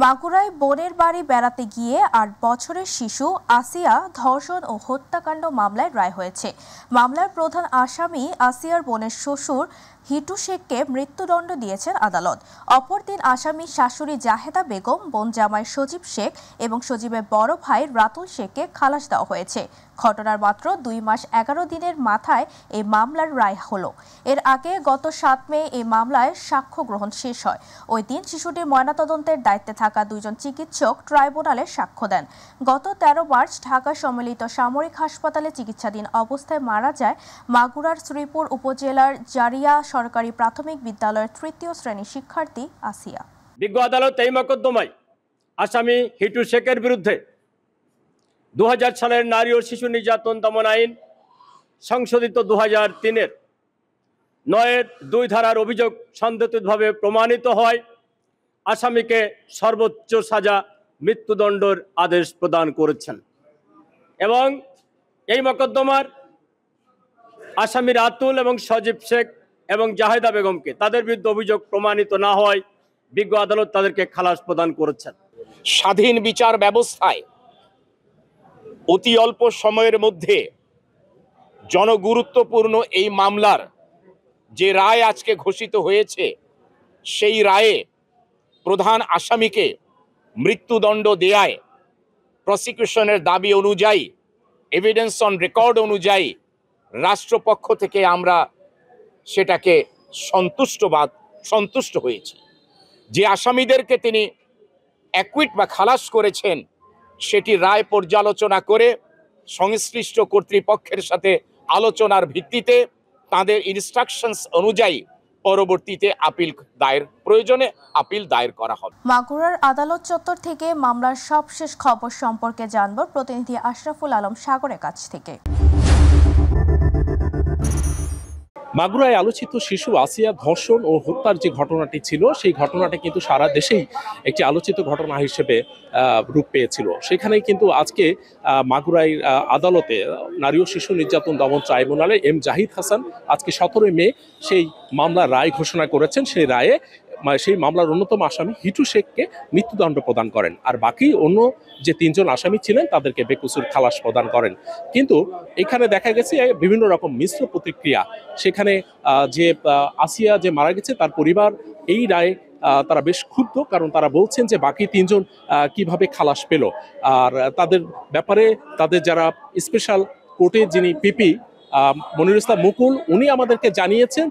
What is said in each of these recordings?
মাগুরায় বোনের বাড়ি বেড়াতে গিয়ে ৮ বছরের শিশু আসিয়া ধর্ষণ ও হত্যাকাণ্ড মামলায় রায় হয়েছে। মামলার প্রধান আসামি আসিয়ার বোনের শ্বশুর হিটু শেখকে মৃত্যুদণ্ড দিয়েছেন আদালত। অপর ৩ আসামি শাশুড়ি জাহেদা বেগম, বোন জামাই সজীব শেখ এবং সজীবের বড় ভাই রাতুল শেখকে খালাস দেওয়া হয়েছে। ঘটনার মাত্র ২ মাস ১১ দিনের মাথায় এই মামলার রায় হলো। এর আগে গত ৭ মে এই মামলায় সাক্ষ্য গ্রহণ শেষ হয়। ওই দিন শিশুটির ময়নাতদন্তের দায়িত্বে থাকা ২ জন চিকিৎসক ট্রাইব্যুনালে সাক্ষ্য দেন। গত ১৩ মার্চ ঢাকা সম্মিলিত সামরিক হাসপাতালে চিকিৎসাধীন অবস্থায় মারা যায় মাগুরার শ্রীপুর উপজেলার জারিয়া সরকারি প্রাথমিক বিদ্যালয়ের ৩য় শ্রেণীর শিক্ষার্থী আসিয়া। বিজ্ঞ আদালত এই মোকদ্দমায় আসামি হিটু শেখের বিরুদ্ধে ২০০০ সালের নারী ও শিশু নির্যাতন দমন আইন সংশোধিত ২০০৩-এর ৯-২ ধারার অভিযোগ সন্দেহিতভাবে প্রমাণিত হয়। আসামিকে সর্বোচ্চ সাজা মৃত্যুদণ্ডের আদেশ প্রদান করেছেন এবং এই মোকদ্দমার আসামি রাতুল এবং সজীব শেখ এবং জাহেদা বেগমকে তাদের বিরুদ্ধে অভিযোগ প্রমাণিত না হয় বিজ্ঞ আদালত তাদেরকে খালাস প্রদান করেছেন। স্বাধীন বিচার ব্যবস্থায় অতি অল্প সময়ের মধ্যে জনগুরুত্বপূর্ণ এই মামলার যে রায় আজকে ঘোষিত হয়েছে, সেই রায়ে প্রধান আসামিকে মৃত্যুদণ্ড দেয়ায় প্রসিকিউশনের দাবি অনুযায়ী, এভিডেন্স অন রেকর্ড অনুযায়ী রাষ্ট্রপক্ষ থেকে আমরা সেটাকে সন্তুষ্ট হয়েছি। যে আসামিদেরকে তিনি অ্যাকুইট বা খালাস করেছেন, সেটি রায় পর্যালোচনা করে সংশ্লিষ্ট কর্তৃপক্ষের সাথে আলোচনার ভিত্তিতে তাদের ইনস্ট্রাকশনস অনুযায়ী পরবর্তীতে প্রয়োজনে আপিল দায়ের করা হবে। মাগুরার আদালত চত্বর থেকে মামলার সবশেষ খবর সম্পর্কে জানব প্রতিনিধি আশরাফুল আলম সাগরের কাছ থেকে। মাগুরায় আলোচিত শিশু আসিয়া ধর্ষণ ও হত্যার যে ঘটনাটি ছিল, সেই ঘটনাটি কিন্তু সারা দেশেই একটি আলোচিত ঘটনা হিসেবে রূপ পেয়েছিল। সেখানেই কিন্তু আজকে মাগুরাই আদালতে নারী ও শিশু নির্যাতন দমন ট্রাইব্যুনালে এম জাহিদ হাসান আজকে ১৭ মে সেই মামলার রায় ঘোষণা করেছেন। সেই রায়ে সেই মামলার অন্যতম আসামি হিটু শেখকে মৃত্যুদণ্ড প্রদান করেন, আর বাকি অন্য যে ৩ জন আসামি ছিলেন তাদেরকে বেকসুর খালাস প্রদান করেন। কিন্তু এখানে দেখা গেছে বিভিন্ন রকম মিশ্র প্রতিক্রিয়া। সেখানে যে আসিয়া যে মারা গেছে তার পরিবার এই রায়ে তারা বেশ ক্ষুব্ধ, কারণ তারা বলছেন যে বাকি ৩ জন কিভাবে খালাস পেল। আর তাদের ব্যাপারে তাদের যারা স্পেশাল কোর্টে যিনি পিপি মনিরুল ইসলাম মুকুল, উনি আমাদেরকে জানিয়েছেন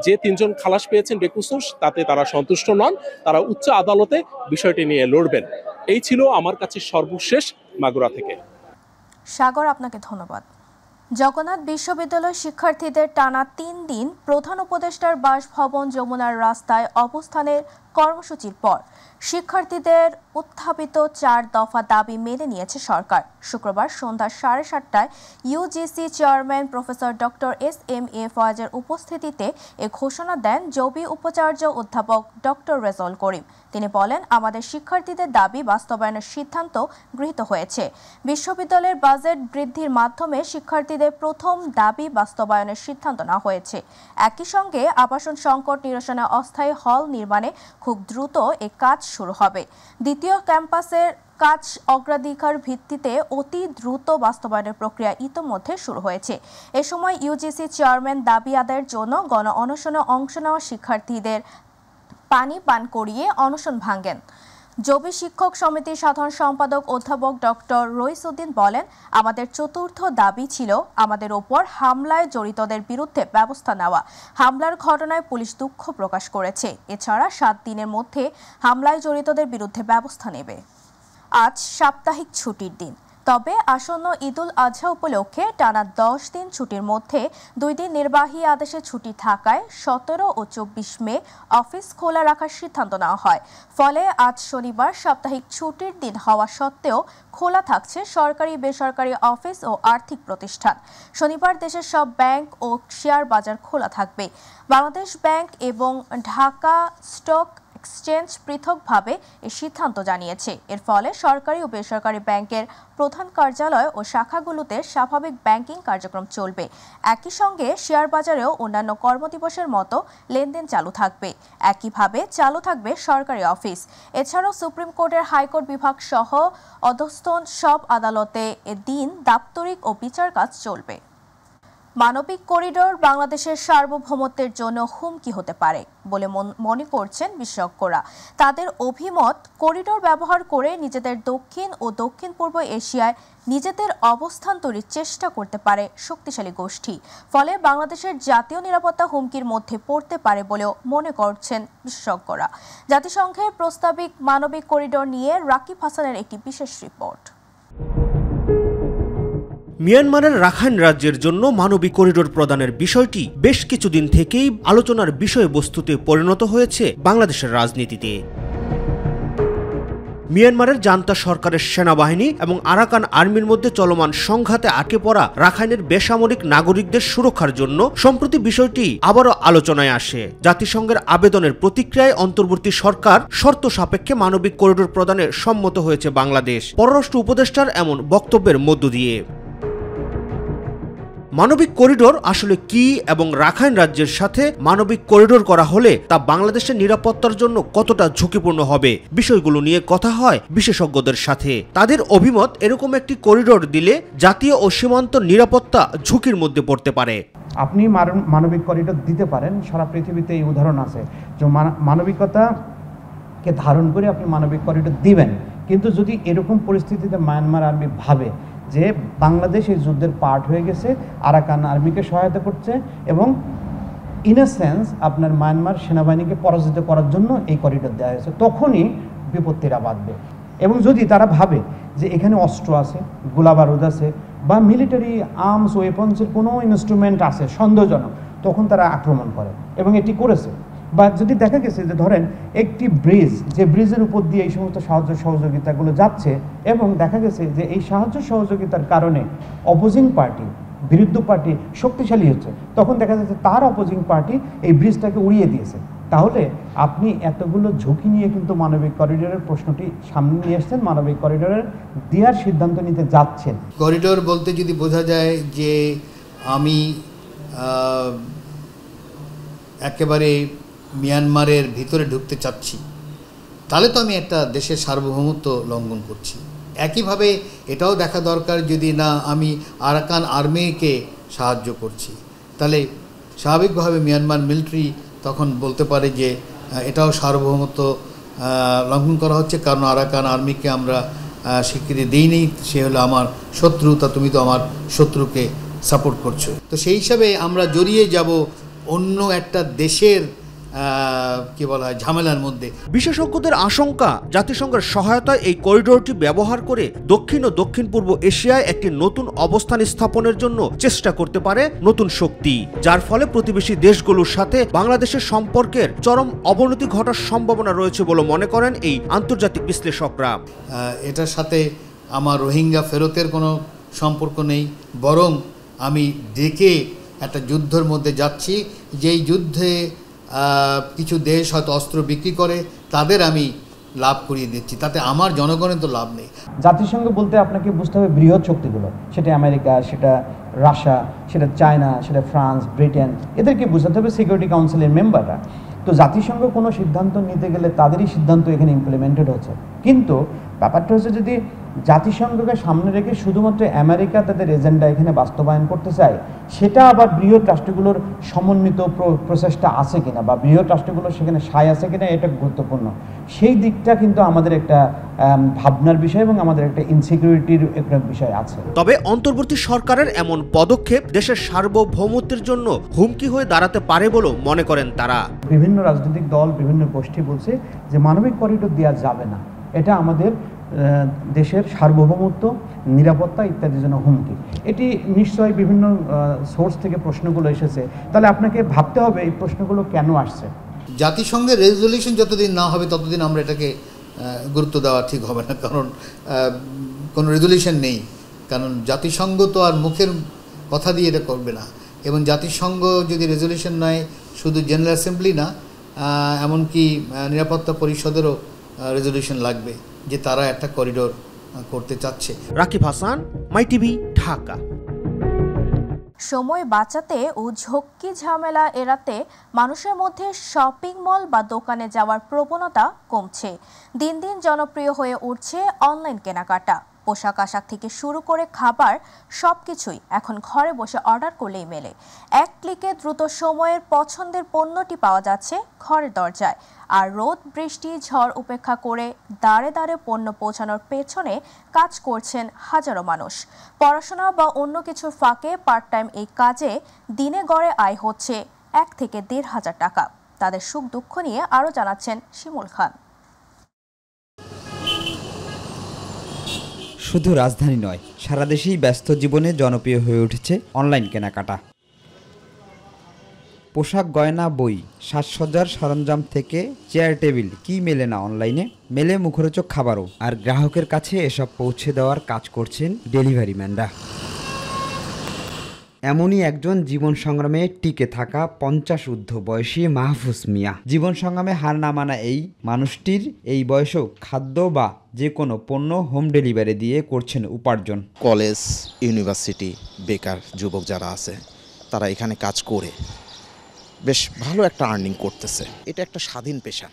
যে ৩ জন খালাস পেয়েছেন বেকসুর, তাতে তারা সন্তুষ্ট নন, তারা উচ্চ আদালতে বিষয়টি নিয়ে লড়বেন। এই ছিল আমার কাছে সর্বশেষ মাগুরা থেকে। সাগর, আপনাকে ধন্যবাদ। জগন্নাথ বিশ্ববিদ্যালয় শিক্ষার্থীদের টানা ৩ দিন প্রধান উপদেষ্টার বাসভবন যমুনার রাস্তায় অবস্থানের কর্মসূচির পর শিক্ষার্থীদের উত্থাপিত ৪ দফা দাবি মেনে নিয়েছে সরকার। শুক্রবার সন্ধ্যা ৭:৩০টায় ইউজিসি চেয়ারম্যান প্রফেসর ডক্টর এস.এম.এ. ফয়েজের উপস্থিতিতে এ ঘোষণা দেন জবি উপাচার্য অধ্যাপক ডক্টর রেজাউল করিম। তিনি বলেন, আমাদের শিক্ষার্থীদের দাবি বাস্তবায়নের সিদ্ধান্ত গৃহীত হয়েছে। বিশ্ববিদ্যালয়ের বাজেট বৃদ্ধির মাধ্যমে শিক্ষার্থীদের প্রথম দাবি বাস্তবায়নের সিদ্ধান্ত নেওয়া হয়েছে। একই সঙ্গে আবাসন সংকট নিরসনে অস্থায়ী হল নির্মাণে খুব দ্রুত এ কাজ শুরু হবে। দ্বিতীয় ক্যাম্পাসের কাজ অগ্রাধিকার ভিত্তিতে অতি দ্রুত বাস্তবায়নের প্রক্রিয়া ইতোমধ্যে শুরু হয়েছে। এ সময় ইউজিসি চেয়ারম্যান দাবি আদায়ের জন্য গণ অনশনে অংশ নেওয়া শিক্ষার্থীদের পানি পান করিয়ে অনশন ভাঙেন। জবি শিক্ষক সমিতির সাধারণ সম্পাদক অধ্যাপক ডক্টর রইসউদ্দিন বলেন, আমাদের চতুর্থ দাবি ছিল আমাদের ওপর হামলায় জড়িতদের বিরুদ্ধে ব্যবস্থা নেওয়া। হামলার ঘটনায় পুলিশ দুঃখ প্রকাশ করেছে। এছাড়া ৭ দিনের মধ্যে হামলায় জড়িতদের বিরুদ্ধে ব্যবস্থা নেবে। আজ সাপ্তাহিক ছুটির দিন, তবে আসন্ন ঈদুল আজহা উপলক্ষে টানা ১০ দিন ছুটির মধ্যে ২ দিন নির্বাহী আদেশে ছুটি থাকায় ১৭ ও ২৪ মে অফিস খোলা রাখার সিদ্ধান্ত নেওয়া হয়। ফলে আজ শনিবার সাপ্তাহিক ছুটির দিন হওয়া সত্ত্বেও খোলা থাকছে সরকারি বেসরকারি অফিস ও আর্থিক প্রতিষ্ঠান। শনিবার দেশের সব ব্যাংক ও শেয়ার বাজার খোলা থাকবে। বাংলাদেশ ব্যাংক এবং ঢাকা স্টক এক্সচেঞ্জ পৃথকভাবে এই সিদ্ধান্ত জানিয়েছে। এর ফলে সরকারি ও বেসরকারি ব্যাংকের প্রধান কার্যালয় ও শাখাগুলোতে স্বাভাবিক ব্যাংকিং কার্যক্রম চলবে। একই সঙ্গে শেয়ার বাজারেও অন্যান্য কর্মদিবসের মতো লেনদেন চালু থাকবে। একইভাবে চালু থাকবে সরকারি অফিস। এছাড়াও সুপ্রিম কোর্টের হাইকোর্ট বিভাগ সহ অধস্তন সব আদালতে এদিন দাপ্তরিক ও বিচার কাজ চলবে। মানবিক করিডোর বাংলাদেশের সার্বভৌমত্বের জন্য হুমকি হতে পারে বলে মনে করছেন বিশেষজ্ঞরা। তাদের অভিমত, করিডোর ব্যবহার করে নিজেদের দক্ষিণ ও দক্ষিণ পূর্ব এশিয়ায় নিজেদের অবস্থান তৈরির চেষ্টা করতে পারে শক্তিশালী গোষ্ঠী। ফলে বাংলাদেশের জাতীয় নিরাপত্তা হুমকির মধ্যে পড়তে পারে বলেও মনে করছেন বিশেষজ্ঞরা। জাতিসংঘের প্রস্তাবিত মানবিক করিডোর নিয়ে রাকিব হাসানের একটি বিশেষ রিপোর্ট। মিয়ানমারের রাখাইন রাজ্যের জন্য মানবিক করিডোর প্রদানের বিষয়টি বেশ কিছুদিন থেকেই আলোচনার বিষয়বস্তুতে পরিণত হয়েছে বাংলাদেশের রাজনীতিতে। মিয়ানমারের জান্তা সরকারের সেনাবাহিনী এবং আরাকান আর্মির মধ্যে চলমান সংঘাতে আটকে পড়া রাখাইনের বেসামরিক নাগরিকদের সুরক্ষার জন্য সম্প্রতি বিষয়টি আবারও আলোচনায় আসে। জাতিসংঘের আবেদনের প্রতিক্রিয়ায় অন্তর্বর্তী সরকার শর্ত সাপেক্ষে মানবিক করিডোর প্রদানে সম্মত হয়েছে বাংলাদেশ। পররাষ্ট্র উপদেষ্টার এমন বক্তব্যের মধ্য দিয়ে মানবিক করিডোর আসলে কি এবং রাখাইন রাজ্যের সাথে মানবিক করিডোর করা হলে তা বাংলাদেশের নিরাপত্তার জন্য কতটা ঝুঁকিপূর্ণ হবে, বিষয়গুলো নিয়ে কথা হয় বিশেষজ্ঞদের সাথে। তাদের অভিমত, এরকম একটি করিডোর দিলে জাতীয় ও সীমান্ত নিরাপত্তা ঝুঁকির মধ্যে পড়তে পারে। আপনি মানবিক করিডোর দিতে পারেন, সারা পৃথিবীতে এই উদাহরণ আছে যে মানবিকতাকে ধারণ করে আপনি মানবিক করিডোর দিবেন। কিন্তু যদি এরকম পরিস্থিতিতে মায়ানমার আর্মি ভাবে যে বাংলাদেশ এই যুদ্ধের পার্ট হয়ে গেছে, আরাকান আর্মিকে সহায়তা করছে এবং ইন এ সেন্স আপনার মায়ানমার সেনাবাহিনীকে পরাজিত করার জন্য এই করিডোর দেওয়া হয়েছে, তখনই বিপত্তিরা বাঁধবে। এবং যদি তারা ভাবে যে এখানে অস্ত্র আছে, গোলাবারুদ আছে বা মিলিটারি আর্মস ওয়েপন্সের কোনো ইনস্ট্রুমেন্ট আছে সন্দেহজনক, তখন তারা আক্রমণ করে এবং এটি করেছে। বা যদি দেখা গেছে যে ধরেন একটি ব্রিজ, যে ব্রিজের উপর দিয়ে এই সমস্ত সাহায্য সহযোগিতাগুলো যাচ্ছে এবং দেখা গেছে যে এই সাহায্য সহযোগিতার কারণে অপোজিং পার্টি, বিরুদ্ধ পার্টি শক্তিশালী হচ্ছে, তখন দেখা যাচ্ছে তার অপোজিং পার্টি এই ব্রিজটাকে উড়িয়ে দিয়েছে। তাহলে আপনি এতগুলো ঝুঁকি নিয়ে কিন্তু মানবিক করিডোরের প্রশ্নটি সামনে নিয়ে আসছেন, মানবিক করিডোরের দেওয়ার সিদ্ধান্ত নিতে যাচ্ছেন। করিডোর বলতে যদি বোঝা যায় যে আমি একেবারে মিয়ানমারের ভিতরে ঢুকতে চাচ্ছি, তাহলে তো আমি একটা দেশের সার্বভৌমত্ব লঙ্ঘন করছি। একইভাবে এটাও দেখা দরকার, যদি না আমি আরাকান আর্মিকে সাহায্য করছি, তাহলে স্বাভাবিকভাবে মিয়ানমার মিলিটারি তখন বলতে পারে যে এটাও সার্বভৌমত্ব লঙ্ঘন করা হচ্ছে, কারণ আরাকান আর্মিকে আমরা স্বীকৃতি দিইনি, সে হলো আমার শত্রু, তা তুমি তো আমার শত্রুকে সাপোর্ট করছো। তো সেই হিসাবে আমরা জড়িয়ে যাব অন্য একটা দেশের কি বলা হয় ঝামেলার মধ্যে। বিশেষজ্ঞদের আশঙ্কা, জাতিসংঘের সহায়তায় এই করিডোরটি ব্যবহার করে দক্ষিণ ও দক্ষিণ পূর্ব এশিয়ায় একটি নতুন অবস্থান স্থাপনের জন্য চেষ্টা করতে পারে নতুন শক্তি, যার ফলে প্রতিবেশী দেশগুলোর সাথে বাংলাদেশের সম্পর্কের চরম অবনতি ঘটার সম্ভাবনা রয়েছে বলে মনে করেন এই আন্তর্জাতিক বিশ্লেষকরা। এটার সাথে আমার রোহিঙ্গা ফেরতের কোনো সম্পর্ক নেই, বরং আমি ডেকে একটা যুদ্ধের মধ্যে যাচ্ছি, যেই যুদ্ধে কিছু দেশ হয়তো অস্ত্র বিক্রি করে, তাদের আমি লাভ করিয়ে দিচ্ছি, তাতে আমার জনগণের তো লাভ নেই। জাতিসংঘ বলতে আপনাকে বুঝতে হবে বৃহৎ শক্তিগুলো, সেটা আমেরিকা, সেটা রাশিয়া, সেটা চায়না, সেটা ফ্রান্স, ব্রিটেন, এদেরকে বোঝাতে হবে সিকিউরিটি কাউন্সিলের মেম্বাররা। তো জাতিসংঘ কোনো সিদ্ধান্ত নিতে গেলে তাদেরই সিদ্ধান্ত এখানে ইমপ্লিমেন্টেড হচ্ছে। কিন্তু ব্যাপারটা হচ্ছে, যদি জাতিসংঘকে সামনে রেখে শুধুমাত্র আমেরিকা তাদের এজেন্ডা এখানে বাস্তবায়ন করতে চায়, সেটা আবার বৃহৎ রাষ্ট্রগুলোর সমন্বিত প্রচেষ্টা আছে কিনা বা বৃহৎ রাষ্ট্রগুলোর সেখানে সায় আছে কিনা, এটা গুরুত্বপূর্ণ। সেই দিকটা কিন্তু আমাদের একটা ভাবনার বিষয় এবং আমাদের একটা ইনসিকিউরিটির একটা বিষয় আছে। তবে অন্তর্বর্তী সরকারের এমন পদক্ষেপ দেশের সার্বভৌমত্বের জন্য হুমকি হয়ে দাঁড়াতে পারে বলে মনে করেন তারা। বিভিন্ন রাজনৈতিক দল, বিভিন্ন গোষ্ঠী বলছে যে মানবিক করিডোর দেওয়া যাবে না, এটা আমাদের দেশের সার্বভৌমত্ব, নিরাপত্তা ইত্যাদির জন্য হুমকি। এটি নিশ্চয়ই বিভিন্ন সোর্স থেকে প্রশ্নগুলো এসেছে, তাহলে আপনাকে ভাবতে হবে এই প্রশ্নগুলো কেন আসছে। জাতিসংঘের রেজলিউশন যতদিন না হবে ততদিন আমরা এটাকে গুরুত্ব দেওয়া ঠিক হবে না, কারণ কোনো রেজলিউশন নেই। কারণ জাতিসংঘ তো আর মুখের কথা দিয়ে এটা করবে না, এবং জাতিসংঘ যদি রেজলিউশন নেয়, শুধু জেনারেল অ্যাসেম্বলি না, এমনকি নিরাপত্তা পরিষদেরও রেজলিউশন লাগবে যে তারা একটা করিডোর করতে চাচ্ছে। রাকিব হাসান, মাই টিভি, ঢাকা। সময় বাঁচাতে ও ঝক্কি ঝামেলা এড়াতে মানুষের মধ্যে শপিং মল বা দোকানে যাওয়ার প্রবণতা কমছে। দিন দিন জনপ্রিয় হয়ে উঠছে অনলাইন কেনাকাটা। পোশাক আশাক থেকে শুরু করে খাবার সবকিছুই এখন ঘরে বসে অর্ডার করলেই মেলে। এক ক্লিকে দ্রুত সময়ের পছন্দের পণ্যটি পাওয়া যাচ্ছে ঘরের দরজায়। আর রোদ বৃষ্টি ঝড় উপেক্ষা করে দাঁড়ে দাঁড়ে পণ্য পৌঁছানোর পেছনে কাজ করছেন হাজারো মানুষ। পড়াশোনা বা অন্য কিছুর ফাঁকে পার্ট টাইম এই কাজে দিনে গড়ে আয় হচ্ছে 1 থেকে 1,500 টাকা। তাদের সুখ দুঃখ নিয়ে আরও জানাচ্ছেন শিমুল খান। শুধু রাজধানী নয়, সারা দেশেই ব্যস্ত জীবনে জনপ্রিয় হয়ে উঠেছে অনলাইন কেনাকাটা। পোশাক, গয়না, বই, সাজসজ্জার সরঞ্জাম থেকে চেয়ার টেবিল, কি মেলে না অনলাইনে? মেলে মুখরোচক খাবারও। আর গ্রাহকের কাছে এসব পৌঁছে দেওয়ার কাজ করছেন ডেলিভারি ম্যানরা। এমনই একজন জীবন সংগ্রামে টিকে থাকা 50 ঊর্ধ্ব বয়সী মাহফুজ মিয়া। জীবন সংগ্রামে হার না মানা এই মানুষটির এই বয়সেও খাদ্য বা যে কোনো পণ্য হোম ডেলিভারি দিয়ে করছেন উপার্জন। কলেজ, ইউনিভার্সিটি, বেকার যুবক যারা আছে তারা এখানে কাজ করে বেশ ভালো একটা আর্নিং করতেছে। এটা একটা স্বাধীন পেশা।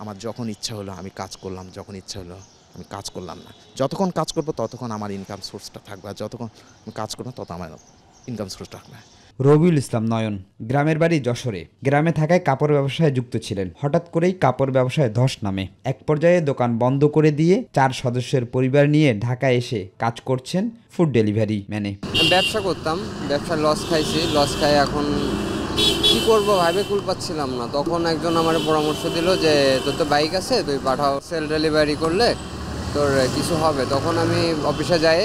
আমার যখন ইচ্ছা হলো আমি কাজ করলাম, যখন ইচ্ছা হলো আমি কাজ করলাম না। যতক্ষণ কাজ করবো ততক্ষণ আমার ইনকাম সোর্সটা থাকবে, আর যতক্ষণ আমি কাজ করবো তত আমার ইনকাম সোর্স থাকবে। রবিউল ইসলাম নয়ন, গ্রামের বাড়ি যশোরে। গ্রামে থাকায় কাপড় ব্যবসায় যুক্ত ছিলেন। হঠাৎ করেই কাপড় ব্যবসায় ধস নামে। এক পর্যায়ে দোকান বন্ধ করে দিয়ে 4 সদস্যের পরিবার নিয়ে ঢাকায় এসে কাজ করছেন ফুড ডেলিভারি ম্যানে। ব্যবসা করতাম, ব্যবসা লস খাইছি। লস খাই এখন কি করব ভাবে কুল পাচ্ছিলাম না। তখন একজন আমার পরামর্শ দিল যে তোর তো বাইক আছে, তুই পাঠাও, সেল ডেলিভারি করলে তোর কিছু হবে। তখন আমি অফিসে যাই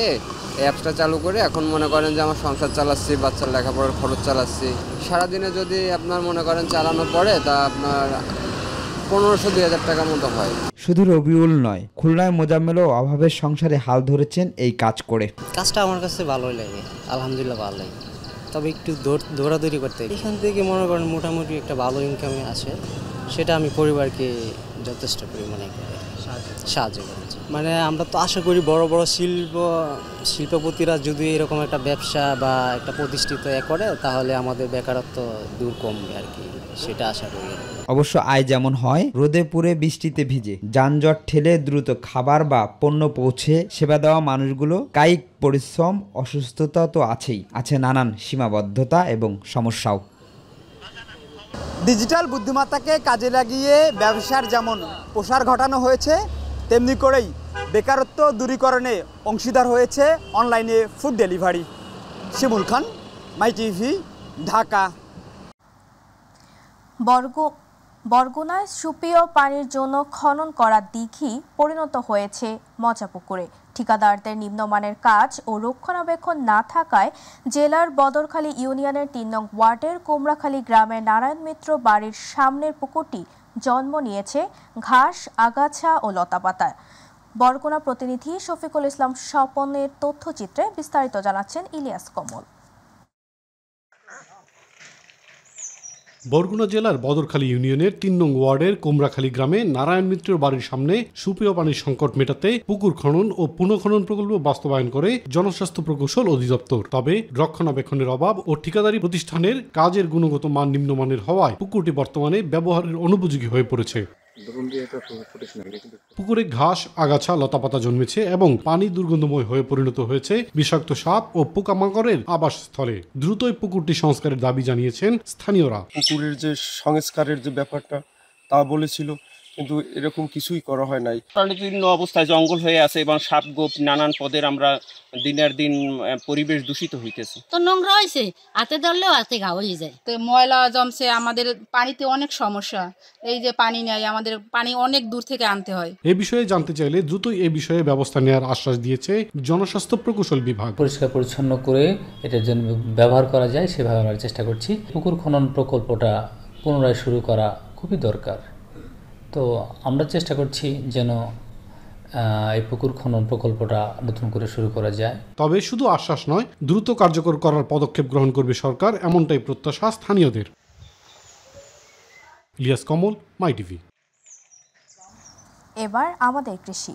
অ্যাপসটা চালু করে এখন মনে করেন যে আমার সংসার চালাচ্ছি, বাচ্চার লেখাপড়ার খরচ চালাচ্ছি। সারাদিনে যদি আপনার মনে করেন চালানো পড়ে তা আপনার 1500-2000 টাকার মতো হয়। শুধু রবিউল নয়, খুলনায় মোজাম্মেলও অভাবের সংসারে হাল ধরেছেন এই কাজ করে। কাজটা আমার কাছে ভালোই লাগে, আলহামদুলিল্লাহ ভালো লাগে। তবে একটু দৌড়াদৌড়ি করতে এখান থেকে মনে করেন মোটামুটি একটা ভালো ইনকামে আছে, সেটা আমি পরিবারকে যথেষ্ট পরিমাণে সাহায্য করেছি। মানে আমরা তো আশা করি বড় বড় শিল্পপতিরা যদি এরকম একটা ব্যবসা বা একটা প্রতিষ্ঠিত করে তাহলে আমাদের বেকারত্ব দূর কমবে আর কি, সেটা আশা করি। অবশ্য আয় যেমন হয়, রোদে পুড়ে বৃষ্টিতে ভিজে যানজট ঠেলে দ্রুত খাবার বা পণ্য পৌঁছে সেবা দেওয়া মানুষগুলো কায়িক পরিশ্রম, অসুস্থতা তো আছেই, আছে নানান সীমাবদ্ধতা এবং সমস্যাও। ডিজিটাল বুদ্ধিমত্তাকে কাজে লাগিয়ে ব্যবসার যেমন প্রসার ঘটানো হয়েছে, তেমনি করেই বেকারত্ব দূরীকরণে অংশীদার হয়েছে অনলাইনে ফুড ডেলিভারি। শিমুল খান, মাই টিভি, ঢাকা। বরগুনায় সুপেয় পানির জন্য খনন করা দিঘি পরিণত হয়েছে মজা পুকুরে। ঠিকাদারদের নিম্নমানের কাজ ও রক্ষণাবেক্ষণ না থাকায় জেলার বদরখালী ইউনিয়নের 3 নং ওয়ার্ডের কুমড়াখালী গ্রামের নারায়ণ মিত্র বাড়ির সামনের পুকুরটি জন্ম নিয়েছে ঘাস, আগাছা ও লতাপাতায়। বরগুনা প্রতিনিধি শফিকুল ইসলাম স্বপনের তথ্যচিত্রে বিস্তারিত জানাচ্ছেন ইলিয়াস কমল। বরগুনা জেলার বদরখালী ইউনিয়নের 3 নং ওয়ার্ডের কুমড়াখালী গ্রামে নারায়ণ মিত্রের বাড়ির সামনে সুপেয় পানির সংকট মেটাতে পুকুর খনন ও পুনঃখনন প্রকল্প বাস্তবায়ন করে জনস্বাস্থ্য প্রকৌশল অধিদপ্তর। তবে রক্ষণাবেক্ষণের অভাব ও ঠিকাদারি প্রতিষ্ঠানের কাজের গুণগত মান নিম্নমানের হওয়ায় পুকুরটি বর্তমানে ব্যবহারের অনুপযোগী হয়ে পড়েছে। পুকুরে ঘাস, আগাছা, লতাপাতা জন্মেছে এবং পানি দুর্গন্ধময় হয়ে পরিণত হয়েছে বিষাক্ত সাপ ও পোকামাকড়ের আবাসস্থলে। দ্রুতই পুকুরটি সংস্কারের দাবি জানিয়েছেন স্থানীয়রা। পুকুরের যে সংস্কারের যে ব্যাপারটা তা বলেছিল, কিন্তু এরকম কিছুই করা হয় নাই। প্রাণীতীর্ণ অবস্থায় জঙ্গল হয়ে আছে এবং সাপ গোপ নানান পদের আমরা দিনের দিন পরিবেশ দূষিত হইতেছে। তো নোংরা হয়েছে, হাতে ধরলেও হাতে ঘা হয়ে যায়। তো ময়লা জমছে, আমাদের পানিতে অনেক সমস্যা। এই যে পানি নেই, আমাদের পানি অনেক দূর থেকে আনতে হয়। এ বিষয়ে জানতে চাইলে দ্রুতই এ বিষয়ে ব্যবস্থা নেওয়ার আশ্বাস দিয়েছে জনস্বাস্থ্য প্রকৌশল বিভাগ। পরিষ্কার পরিচ্ছন্ন করে এটার জন্য ব্যবহার করা যায় সেভাবে আমরা চেষ্টা করছি। পুকুর খনন প্রকল্পটা পুনরায় শুরু করা খুবই দরকার। তো আমরা চেষ্টা করছি যেন এই পুকুর খনন প্রকল্পটা নতুন করে শুরু করা যায়। তবে শুধু আশ্বাস নয়, দ্রুত কার্যকর করার পদক্ষেপ গ্রহণ করবে সরকার, এমনটাই প্রত্যাশা স্থানীয়দের। ইলিয়াস কমল, মাই টিভি। এবার আমাদের কৃষি।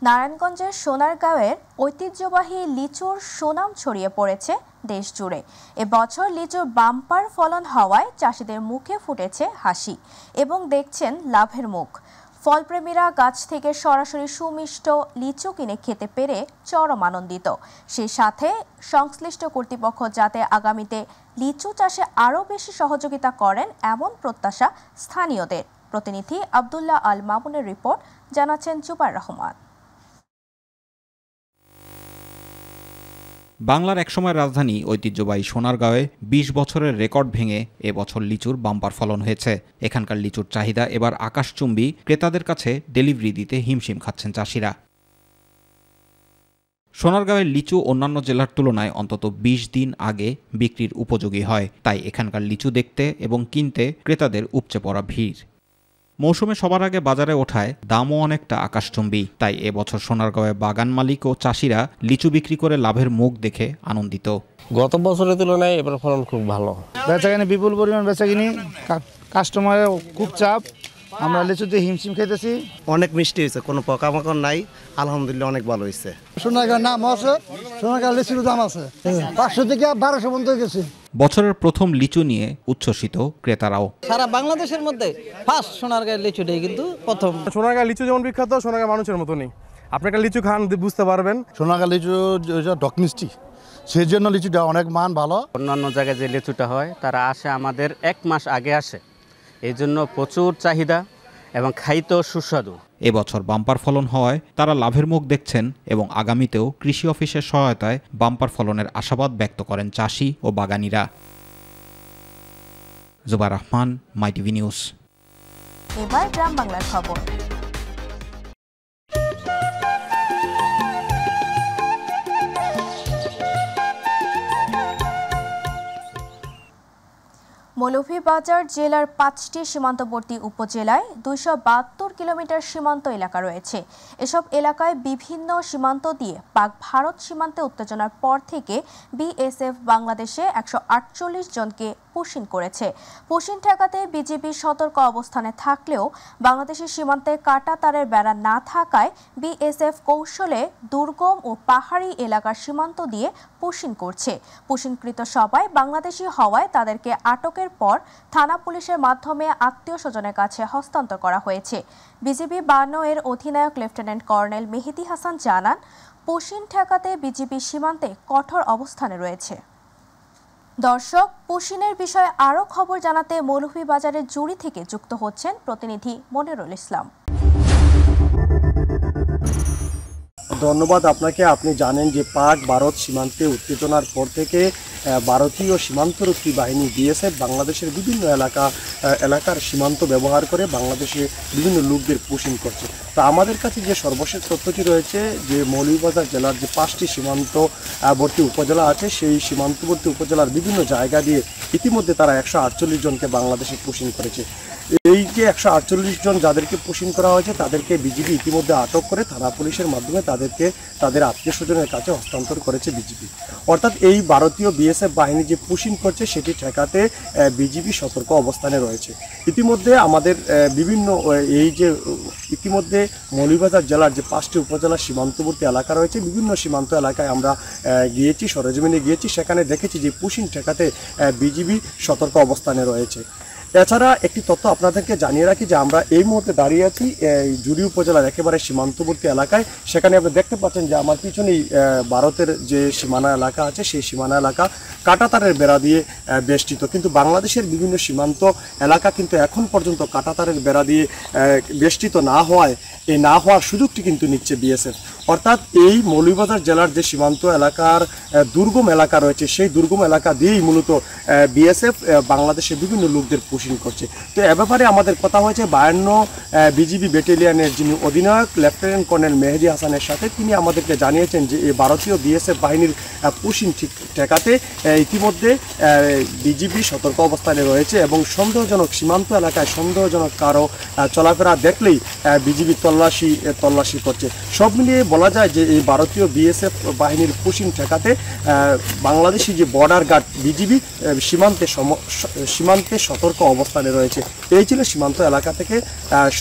নারায়ণগঞ্জের সোনারগাঁওয়ের ঐতিহ্যবাহী লিচুর সুনাম ছড়িয়ে পড়েছে দেশ জুড়ে। এবছর লিচুর বাম্পার ফলন হওয়ায় চাষিদের মুখে ফুটেছে হাসি এবং দেখছেন লাভের মুখ। ফলপ্রেমীরা গাছ থেকে সরাসরি সুমিষ্ট লিচু কিনে খেতে পেরে চরম আনন্দিত। সেই সাথে সংশ্লিষ্ট কর্তৃপক্ষ যাতে আগামীতে লিচু চাষে আরও বেশি সহযোগিতা করেন এমন প্রত্যাশা স্থানীয়দের। প্রতিনিধি আব্দুল্লাহ আল মামুনের রিপোর্ট, জানাচ্ছেন জুবার রহমান। বাংলার একসময় রাজধানী ঐতিহ্যবাহী সোনারগাঁওয়ে ২০ বছরের রেকর্ড ভেঙে এবছর লিচুর বাম্পার ফলন হয়েছে। এখানকার লিচুর চাহিদা এবার আকাশচুম্বী, ক্রেতাদের কাছে ডেলিভারি দিতে হিমশিম খাচ্ছেন চাষিরা। সোনারগাঁওয়ের লিচু অন্যান্য জেলার তুলনায় অন্তত ২০ দিন আগে বিক্রির উপযোগী হয়, তাই এখানকার লিচু দেখতে এবং কিনতে ক্রেতাদের উপচে পড়া ভিড়। মৌসুমে সবার আগে বাজারে ওঠায় দামও অনেকটা আকাশচুম্বী, তাই এবছর সোনারগাঁওয়ে বাগান মালিক ও চাষিরা লিচু বিক্রি করে লাভের মুখ দেখে আনন্দিত। গত বছরের তুলনায় এবার ফলন খুব ভালো, বেচাকিনি বিপুল পরিমাণ বেচাকিনি, কাস্টমারের খুব চাপ, আমরা লিচুতে হিমশিম খেতেছি। অনেক মিষ্টি হয়েছে, কোনো পোকামাকড় নাই, আলহামদুলিল্লাহ অনেক ভালো হয়েছে। সোনারগাঁও নাম আছে, সোনারগাঁও লিচুর দাম আছে 500 থেকে 1200 পর্যন্ত গেছে। বছরের প্রথম লিচু নিয়ে উচ্ছ্বসিত ক্রেতারাও। সারা বাংলাদেশের মধ্যে ফার্স্ট সোনারগাঁও লিচুটাই কিন্তু প্রথম। সোনারগাঁও লিচু যেমন বিখ্যাত, সোনারগাঁও মানুষের মতনই। আপনি একটা লিচু খান বুঝতে পারবেন। সোনারগাঁও লিচু টক মিষ্টি, সেই জন্য লিচুটা অনেক মান ভালো। অন্যান্য জায়গায় যে লিচুটা হয় তারা আসে আমাদের 1 মাস আগে আসে, এই জন্য প্রচুর চাহিদা এবং খাইতেও সুস্বাদু। এবছর বাম্পার ফলন হওয়ায় তারা লাভের মুখ দেখছেন এবং আগামীতেও কৃষি অফিসের সহায়তায় বাম্পার ফলনের আশাবাদ ব্যক্ত করেন চাষি ও বাগানীরা। জুবার রহমান, মাই টিভি নিউজ। এবার গ্রাম বাংলার খবর। মৌলভীবাজার জেলার 5টি সীমান্তবর্তী উপজেলায় 272 কিলোমিটার সীমান্ত এলাকা রয়েছে। এসব এলাকায় বিভিন্ন সীমান্ত দিয়ে পাক ভারত সীমান্তে উত্তেজনার পর থেকে বিএসএফ বাংলাদেশে 148 জনকে পুশিন করেছে। পুশিন ঠেকাতে বিজিবি সতর্ক অবস্থানে থাকলেও বাংলাদেশের সীমান্তে কাটা তারের বেড়া না থাকায় বিএসএফ কৌশলে দুর্গম ও পাহাড়ি এলাকার সীমান্ত দিয়ে পুশিন করছে। পুশিনকৃত সবাই বাংলাদেশি হওয়ায় তাদেরকে আটকের পর থানা পুলিশের মাধ্যমে আত্মীয় স্বজনের কাছে হস্তান্তর করা হয়েছে। বিজিবি 52 এর অধিনায়ক লেফটেন্যান্ট কর্নেল মেহেদি হাসান জানান, পুশিন ঠেকাতে বিজিবি সীমান্তে কঠোর অবস্থানে রয়েছে। দর্শক, পুশিনের বিষয়ে আরও খবর জানাতে মৌলভীবাজারের জুড়ি থেকে যুক্ত হচ্ছেন প্রতিনিধি মনিরুল ইসলাম। ধন্যবাদ আপনাকে। আপনি জানেন যে পাক ভারত সীমান্তে উত্তেজনার পর থেকে ভারতীয় সীমান্তরক্ষী বাহিনী বিএসএফ বাংলাদেশের বিভিন্ন এলাকার সীমান্ত ব্যবহার করে বাংলাদেশে বিভিন্ন লোকদের পুশিং করছে। তো আমাদের কাছে যে সর্বশেষ তথ্যটি রয়েছে যে মৌলভীবাজার জেলার যে 5টি সীমান্তবর্তী উপজেলা আছে, সেই সীমান্তবর্তী উপজেলার বিভিন্ন জায়গা দিয়ে ইতিমধ্যে তারা 148 জনকে বাংলাদেশে পুশিং করেছে। এই যে 148 জন যাদেরকে পুশিং করা হয়েছে তাদেরকে বিজিবি ইতিমধ্যে আটক করে থানা পুলিশের মাধ্যমে তাদেরকে তাদের আত্মীয় স্বজনের কাছে হস্তান্তর করেছে বিজিবি। অর্থাৎ এই ভারতীয় বিএসএফ বাহিনী যে পুশিং করছে সেটি ঠেকাতে বিজিবি সতর্ক অবস্থানে রয়েছে। ইতিমধ্যে আমাদের বিভিন্ন ইতিমধ্যে মৌলভীবাজার জেলার যে 5টি উপজেলার সীমান্তবর্তী এলাকা রয়েছে, বিভিন্ন সীমান্ত এলাকায় আমরা গিয়েছি, সরেজমিনে গিয়েছি, সেখানে দেখেছি যে পুশিং ঠেকাতে বিজিবি সতর্ক অবস্থানে রয়েছে। এছাড়া একটি তথ্য আপনাদেরকে জানিয়ে রাখি যে আমরা এই মুহূর্তে দাঁড়িয়ে আছি জুড়ি উপজেলার একেবারে সীমান্তবর্তী এলাকায়। সেখানে আপনি দেখতে পাচ্ছেন যে আমার পিছনেই ভারতের যে সীমানা এলাকা আছে, সেই সীমানা এলাকা কাঁটাতারের বেড়া দিয়ে বেষ্টিত, কিন্তু বাংলাদেশের বিভিন্ন সীমান্ত এলাকা কিন্তু এখন পর্যন্ত কাঁটাতারের বেড়া দিয়ে বেষ্টিত না হওয়ার সুযোগটি কিন্তু নিচ্ছে বিএসএফ। অর্থাৎ এই মৌলভীবাজার জেলার যে সীমান্ত এলাকার দুর্গম এলাকা রয়েছে সেই দুর্গম এলাকা দিয়েই মূলত বিএসএফ বাংলাদেশের বিভিন্ন লোকদের পুশিং করছে। তো এ ব্যাপারে আমাদের কথা হয়েছে 52 বিজিবি ব্যাটালিয়নের যিনি অধিনায়ক লেফটেন্যান্ট কর্নেল মেহেদী হাসানের সাথে। তিনি আমাদেরকে জানিয়েছেন যে এই ভারতীয় বিএসএফ বাহিনীর পুশিং ঠেকাতে ইতিমধ্যে বিজিবি সতর্ক অবস্থানে রয়েছে এবং সন্দেহজনক সীমান্ত এলাকায় সন্দেহজনক কারো চলাফেরা দেখলেই বিজিবি তল্লাশি করছে। সব মিলিয়ে বলা যায় যে এই ভারতীয় বিএসএফ বাহিনীর পুশিং ঠেকাতে বাংলাদেশি যে বর্ডার গার্ড বিজিবি সীমান্তে সতর্ক অবস্থানে রয়েছে। এই ছিল সীমান্ত এলাকা থেকে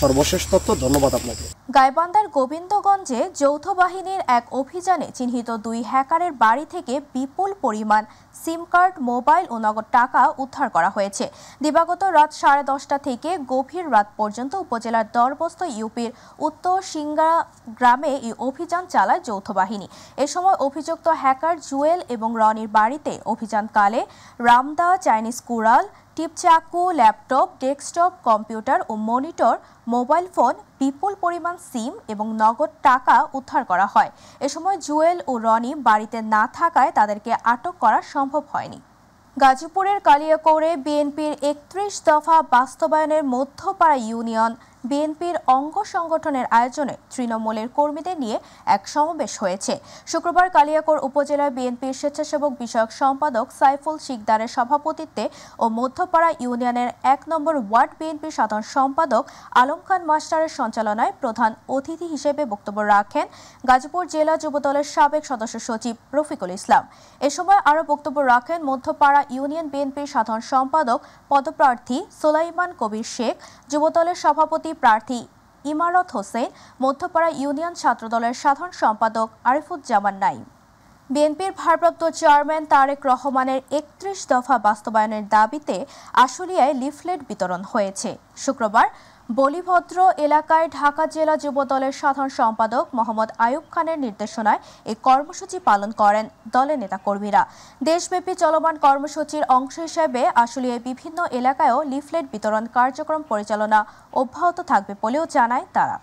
সর্বশেষ তথ্য। ধন্যবাদ আপনাকে। গাইবান্ধার গোবিন্দগঞ্জে যৌথ বাহিনীর এক অভিযানে চিহ্নিত 2 হ্যাকারের বাড়ি থেকে বিপুল পরিমাণ সিম কার্ড, মোবাইল ও নগদ টাকা উদ্ধার করা হয়েছে। দিবাগত রাত 10:30 থেকে গভীর রাত পর্যন্ত উপজেলার দরবস্ত ইউপির উত্তর সিংগা গ্রামে এই অভিযান চালায় যৌথ বাহিনী। এ সময় অভিযুক্ত হ্যাকার জুয়েল এবং রনির বাড়িতে অভিযানকালে রামদা, চাইনিজ কুড়াল, টিপচাকু, ল্যাপটপ, ডেস্কটপ, কম্পিউটার ও মনিটর, মোবাইল ফোন, বিপুল পরিমাণ সিম এবং নগদ টাকা উদ্ধার করা হয়। এ সময় জুয়েল ও রনি বাড়িতে না থাকায় তাদেরকে আটক করা সম্ভব হয়নি। গাজীপুরের কালিয়াকৈরে বিএনপির 31 দফা বাস্তবায়নের মধ্যপাড়া ইউনিয়ন বিএনপির অঙ্গ সংগঠনের আয়োজনে তৃণমূলের কর্মীদের নিয়ে এক সমাবেশ হয়েছে। শুক্রবার কালিয়াকৈর উপজেলা বিএনপির স্বেচ্ছাসেবক বিষয়ক সম্পাদক সাইফুল শিকদারের সভাপতিত্বে ও মধ্যপাড়া ইউনিয়নের 1 নম্বর ওয়ার্ড বিএনপির সাধারণ সম্পাদক আলম খান মাস্টারের সঞ্চালনায় প্রধান অতিথি হিসেবে বক্তব্য রাখেন গাজীপুর জেলা যুবদলের সাবেক সদস্য সচিব রফিকুল ইসলাম। এ সময় আরও বক্তব্য রাখেন মধ্যপাড়া ইউনিয়ন বিএনপির সাধারণ সম্পাদক পদপ্রার্থী সোলাইমান কবির শেখ, যুবদলের সভাপতি প্রার্থী ইমারত হোসেন, মধ্যপাড়া ইউনিয়ন ছাত্রদলের সাধারণ সম্পাদক আরিফুজ্জামান নাইম। বিএনপির ভারপ্রাপ্ত চেয়ারম্যান তারেক রহমানের 31 দফা বাস্তবায়নের দাবিতে আশুলিয়ায় লিফলেট বিতরণ হয়েছে। শুক্রবার বলিভদ্র এলাকায় ঢাকা জেলা যুবদলের সাধারণ সম্পাদক মোহাম্মদ আয়ুব খানের নির্দেশনায় এই কর্মসূচি পালন করেন দলের নেতাকর্মীরা। দেশব্যাপী চলমান কর্মসূচির অংশ হিসেবে আশুলিয়ায় বিভিন্ন এলাকায়ও লিফলেট বিতরণ কার্যক্রম পরিচালনা অব্যাহত থাকবে বলেও জানায় তারা।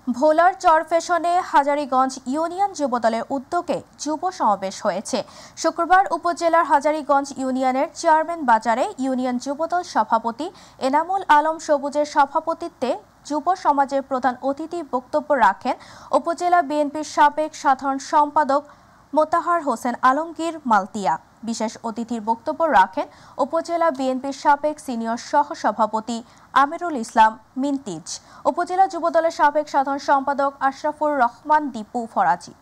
ভোলার চরফেশনে হাজারীগঞ্জ ইউনিয়ন যুবদলের উদ্যোগে যুব সমাবেশ হয়েছে। শুক্রবার উপজেলার হাজারীগঞ্জ ইউনিয়নের চেয়ারম্যান বাজারে ইউনিয়ন যুবদল সভাপতি এনামুল আলম সবুজের সভাপতিত্বে যুব সমাজের প্রধান অতিথি বক্তব্য রাখেন উপজেলা বিএনপির সাবেক সাধারণ সম্পাদক মোতাহার হোসেন আলমগীর মালতিয়া। বিশেষ অতিথির বক্তব্য রাখেন উপজেলা বিএনপির সাবেক সিনিয়র সহসভাপতি আমিরুল ইসলাম মিন্তিজ, উপজেলা যুবদলের সাবেক সাধারণ সম্পাদক আশরাফুর রহমান দীপু ফরাজি।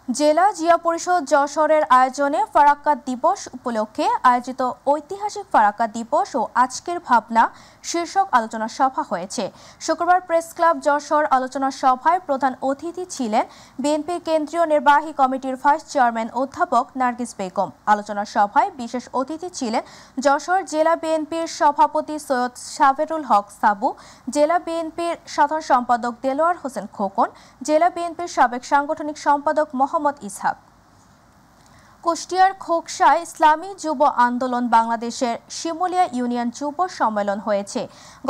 জেলা জিয়া পরিষদ যশোরের আয়োজনে ফারাক্কা দিবস উপলক্ষে আয়োজিত ঐতিহাসিক ফারাক্কা দিবস ও আজকের ভাবনা শীর্ষক আলোচনা সভা হয়েছে। শুক্রবার প্রেস ক্লাব যশোর আলোচনা সভায় প্রধান অতিথি ছিলেন বিএনপির কেন্দ্রীয় নির্বাহী কমিটির ভাইস চেয়ারম্যান অধ্যাপক নার্গিস বেগম। আলোচনা সভায় বিশেষ অতিথি ছিলেন যশোর জেলা বিএনপির সভাপতি সৈয়দ সাবেরুল হক সাবু, জেলা বিএনপির সাধারণ সম্পাদক দেলোয়ার হোসেন খোকন, জেলা বিএনপির সাবেক সাংগঠনিক সম্পাদক মোহাম্মদ ইসহাক। কুষ্টিয়ার খোকসায় ইসলামী যুব আন্দোলন বাংলাদেশের শিমুলিয়া ইউনিয়ন যুব সম্মেলন হয়েছে।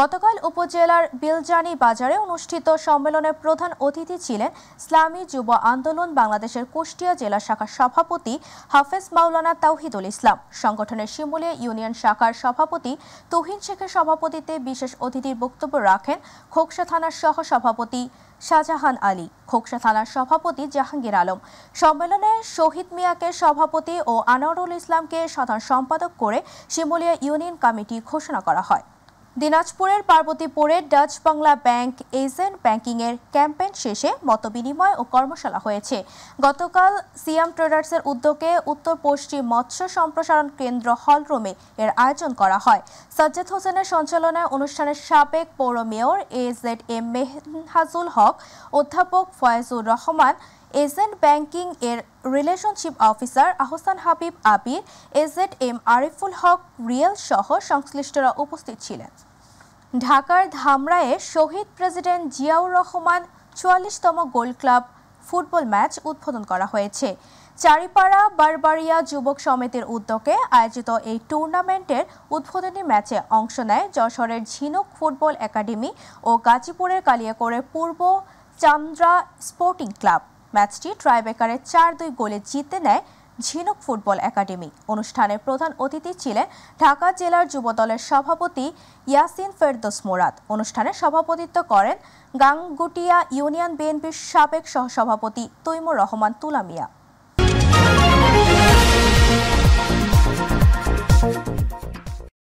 গতকাল উপজেলার বিলজানি বাজারে অনুষ্ঠিত সম্মেলনের প্রধান অতিথি ছিলেন ইসলামী যুব আন্দোলন বাংলাদেশের কুষ্টিয়া জেলা শাখার সভাপতি হাফেজ মাওলানা তাওহিদুল ইসলাম। সংগঠনের শিমুলিয়া ইউনিয়ন শাখার সভাপতি তুহিন শেখের সভাপতিত্বে বিশেষ অতিথির বক্তব্য রাখেন খোকসা থানার সহ সভাপতি শাহজাহান আলী, খোকসা থানার সভাপতি জাহাঙ্গীর আলম। সম্মেলনে শহীদ মিয়াকে সভাপতি ও আনোয়ারুল ইসলামকে সাধারণ সম্পাদক করে শিমুলিয়া ইউনিয়ন কমিটি ঘোষণা করা হয়। দিনাজপুরের পার্বতীপুরে ডাচ বাংলা ব্যাংক এজেন্ট ব্যাংকিংয়ের ক্যাম্পেইন শেষে মতবিনিময় ও কর্মশালা হয়েছে। গতকাল সিয়াম ট্রেডার্সের উদ্যোগে উত্তর পশ্চিম মৎস্য সম্প্রসারণ কেন্দ্র হলরুমে এর আয়োজন করা হয়। সাজ্জাদ হোসেনের সঞ্চালনায় অনুষ্ঠানের সাবেক পৌর মেয়র AZM মেহনাজুল হক, অধ্যাপক ফয়েজুর রহমান, এজেন্ট ব্যাংকিং এর relationship officer Ahsan Habib Abir, AZM Ariful Haque রিয়েল সহ সংশ্লিষ্টরা উপস্থিত ছিলেন। ঢাকার ধামরায়ে শহীদ প্রেসিডেন্ট জিয়াউর রহমান 44তম গোল্ড ক্লাব ফুটবল ম্যাচ উদ্বোধন করা হয়েছে। চারিপাড়া বারবাড়িয়া যুবক সমিতির উদ্যোগে আয়োজিত এই টুর্নামেন্টের উদ্বোধনী ম্যাচে অংশ নেয় যশোরের ঝিনুক ফুটবল একাডেমি ও গাজীপুরের কালিয়াকৈরের পূর্ব চান্দ্রা স্পোর্টিং ক্লাব। ম্যাচটি ট্রাইবেকারে 4-2 গোলে জিতে নেয় ঝিনুক ফুটবল একাডেমি। অনুষ্ঠানে প্রধান অতিথি ছিলেন ঢাকা জেলার যুবদলের সভাপতি ইয়াসিন ফেরদৌস মোরাদ। অনুষ্ঠানে সভাপতিত্ব করেন গাঙ্গুটিয়া ইউনিয়ন বিএনপির সাবেক সহসভাপতি তৈমুর রহমান তুলামিয়া।